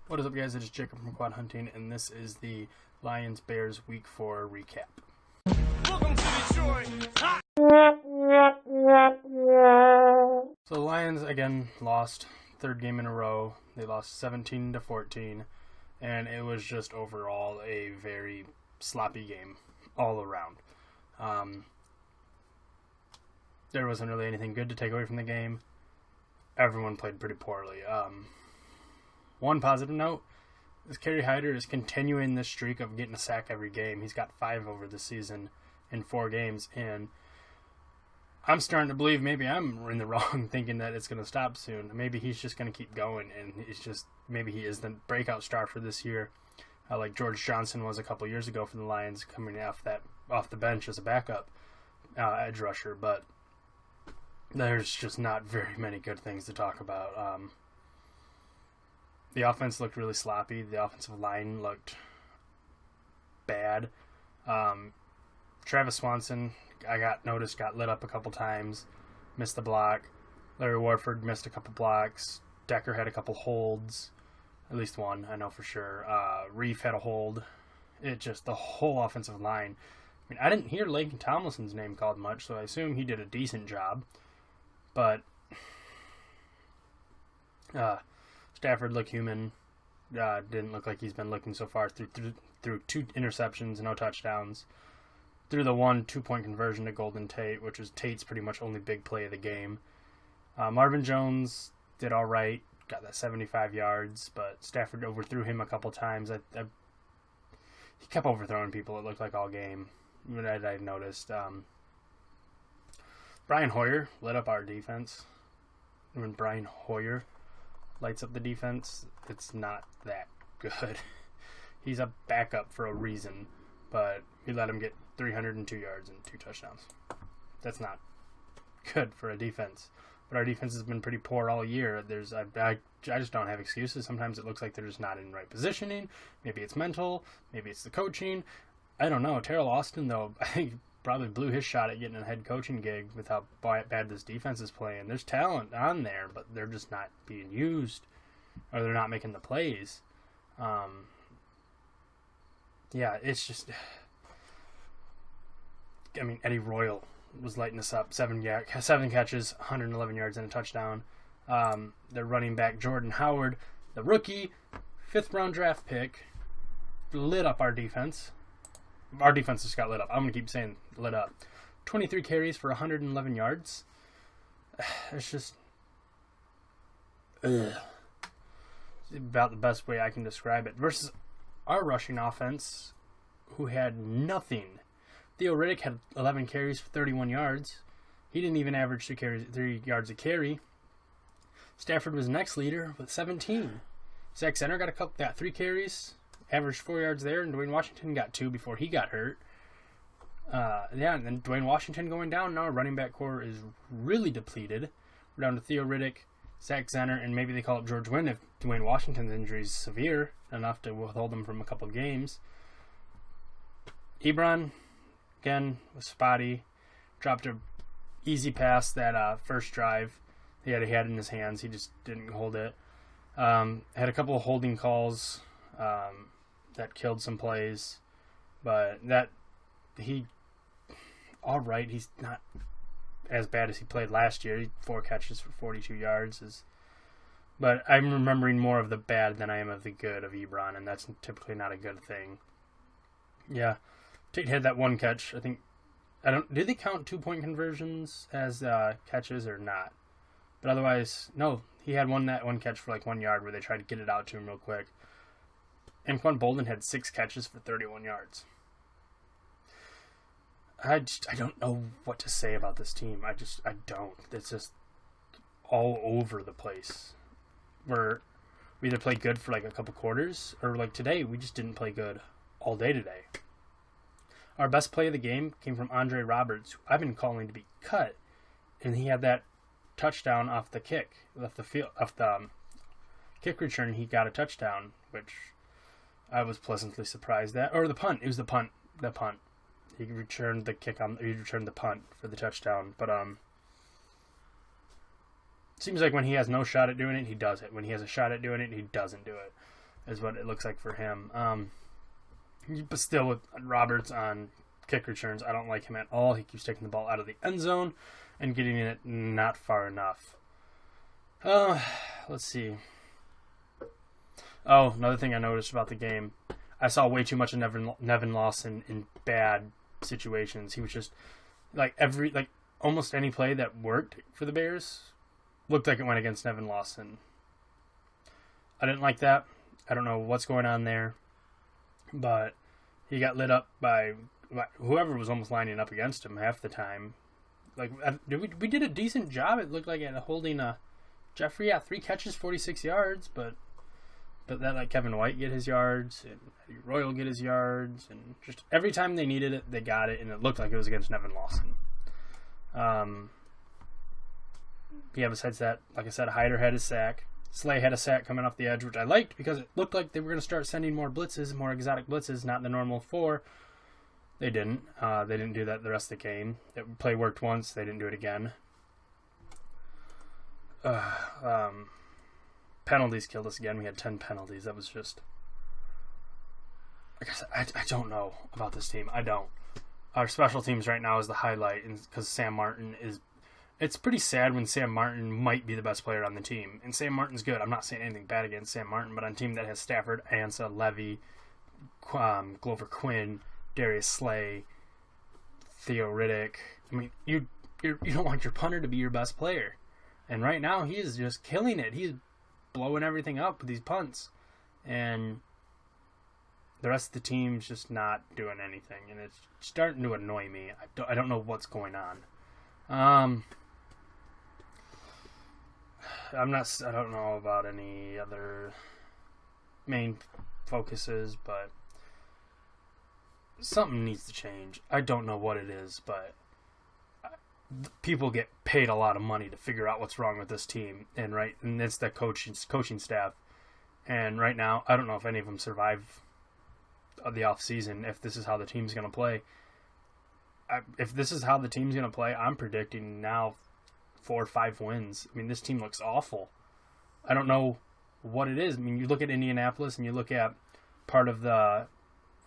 What is up, guys? It is Jacob from Quad Hunting, and this is the Lions-Bears Week 4 recap. Welcome to Detroit! So the Lions, again, lost. Third game in a row. They lost 17-14, and it was just overall a very sloppy game all around. There wasn't really anything good to take away from the game. Everyone played pretty poorly. One positive note is Kerry Hyder is continuing this streak of getting a sack every game. He's got 5 over the season in 4 games, and I'm starting to believe maybe I'm in the wrong thinking that it's going to stop soon. Maybe he's just going to keep going, and maybe he is the breakout star for this year, like George Johnson was a couple years ago for the Lions, coming off the bench as a backup edge rusher. But there's just not very many good things to talk about. The offense looked really sloppy. The offensive line looked bad. Travis Swanson, got lit up a couple times, missed the block. Larry Warford missed a couple blocks. Decker had a couple holds, at least one, I know for sure. Reef had a hold. The whole offensive line. I mean, I didn't hear Laken Tomlinson's name called much, so I assume he did a decent job. But Stafford looked human. Didn't look like he's been looking so far through 2 interceptions, no touchdowns. Through the 1 2-point conversion to Golden Tate, which was Tate's pretty much only big play of the game. Marvin Jones did all right, got that 75 yards, but Stafford overthrew him a couple times. He kept overthrowing people, it looked like, all game. I noticed. Brian Hoyer lit up our defense. When Brian Hoyer lights up the defense, it's not that good. He's a backup for a reason, but we let him get 302 yards and 2 touchdowns. That's not good for a defense. But our defense has been pretty poor all year. I just don't have excuses. Sometimes it looks like they're just not in right positioning. Maybe it's mental. Maybe it's the coaching. I don't know. Terrell Austin, though, I think probably blew his shot at getting a head coaching gig with how bad this defense is playing. There's talent on there, but they're just not being used, or they're not making the plays. It's just... I mean, Eddie Royal was lighting us up. 7 catches, 111 yards, and a touchdown. Their running back, Jordan Howard, the rookie, 5th-round draft pick, lit up our defense. Our defense just got lit up. I'm going to keep saying lit up. 23 carries for 111 yards. It's just... about the best way I can describe it. Versus our rushing offense, who had nothing. Theo Riddick had 11 carries for 31 yards. He didn't even average 3 yards a carry. Stafford was next leader with 17. Zach Zenner got 3 carries, averaged 4 yards there, and Dwayne Washington got 2 before he got hurt. And then Dwayne Washington going down. Now our running back core is really depleted. We're down to Theo Riddick, Zach Zenner, and maybe they call up George Wynn if Dwayne Washington's injury is severe enough to withhold him from a couple games. Ebron, again, was spotty. Dropped a easy pass that first drive. He had in his hands. He just didn't hold it. Had a couple of holding calls that killed some plays. But all right. He's not as bad as he played last year. 4 catches for 42 yards. But I'm remembering more of the bad than I am of the good of Ebron, and that's typically not a good thing. Yeah. Tate had that 1 catch. Did they count 2-point conversions as catches or not? But otherwise, no. He had that 1 catch for like 1 yard where they tried to get it out to him real quick. Anquan Bolden had 6 catches for 31 yards. I don't know what to say about this team. I don't. It's just all over the place. We either played good for like a couple quarters, or like today, we just didn't play good all day today. Our best play of the game came from Andre Roberts, who I've been calling to be cut, and he had that touchdown off the kick, off the kick return. He got a touchdown, which I was pleasantly surprised at. Or the punt. It was the punt. He returned the punt for the touchdown. But seems like when he has no shot at doing it, he does it. When he has a shot at doing it, he doesn't do it. is what it looks like for him. But still, with Roberts on kick returns, I don't like him at all. He keeps taking the ball out of the end zone and getting it not far enough. Let's see. Oh, another thing I noticed about the game, I saw way too much of Nevin Lawson in bad situations. He was just almost any play that worked for the Bears looked like it went against Nevin Lawson. I didn't like that. I don't know what's going on there, but he got lit up by whoever was almost lining up against him half the time. Like we did a decent job. It looked like at holding Jeffrey at 3 catches, 46 yards, but that let Kevin White get his yards and Eddie Royal get his yards, and just every time they needed it, they got it, and it looked like it was against Nevin Lawson. Yeah, besides that, like I said, Hyder had his sack. Slay had a sack coming off the edge, which I liked because it looked like they were going to start sending more blitzes, more exotic blitzes, not the normal 4. They didn't. They didn't do that the rest of the game. That play worked once. They didn't do it again. Penalties killed us again. We had 10 penalties. That was just... Like I said, I don't know about this team. I don't. Our special teams right now is the highlight because Sam Martin is... It's pretty sad when Sam Martin might be the best player on the team. And Sam Martin's good. I'm not saying anything bad against Sam Martin, but on a team that has Stafford, Ansa, Levy, Glover Quinn, Darius Slay, Theo Riddick. I mean, you don't want your punter to be your best player. And right now, he is just killing it. He's blowing everything up with these punts. And the rest of the team's just not doing anything. And it's starting to annoy me. I don't know what's going on. I don't know about any other main focuses, but something needs to change. I don't know what it is, but people get paid a lot of money to figure out what's wrong with this team, and it's the coaching staff. And right now, I don't know if any of them survive the off season. If this is how the team's going to play, if this is how the team's going to play, I'm predicting now 4 or 5 wins. I mean, this team looks awful. I don't know what it is. I mean, you look at Indianapolis and you look at part of the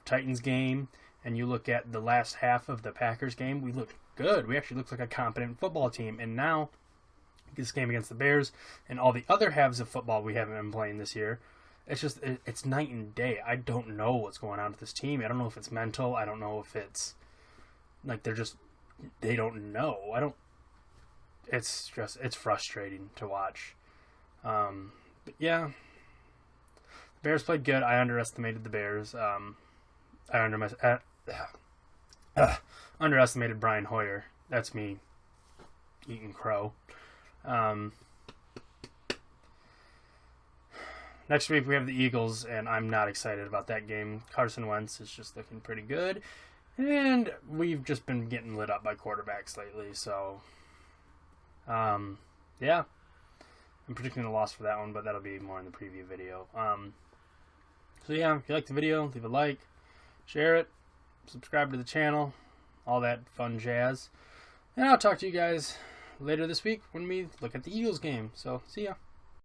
Titans game and you look at the last half of the Packers game, we looked good. We actually looked like a competent football team. And now, this game against the Bears and all the other halves of football we haven't been playing this year, it's night and day. I don't know what's going on with this team. I don't know if it's mental. I don't know if it's like they don't know. It's frustrating to watch. But yeah, the Bears played good. I underestimated the Bears. I underestimated Brian Hoyer. That's me eating crow. Next week we have the Eagles, and I'm not excited about that game. Carson Wentz is just looking pretty good, and we've just been getting lit up by quarterbacks lately, so yeah. I'm predicting a loss for that one, but that'll be more in the preview video. So yeah, if you like the video, leave a like, share it, subscribe to the channel, all that fun jazz. And I'll talk to you guys later this week when we look at the Eagles game. So, see ya.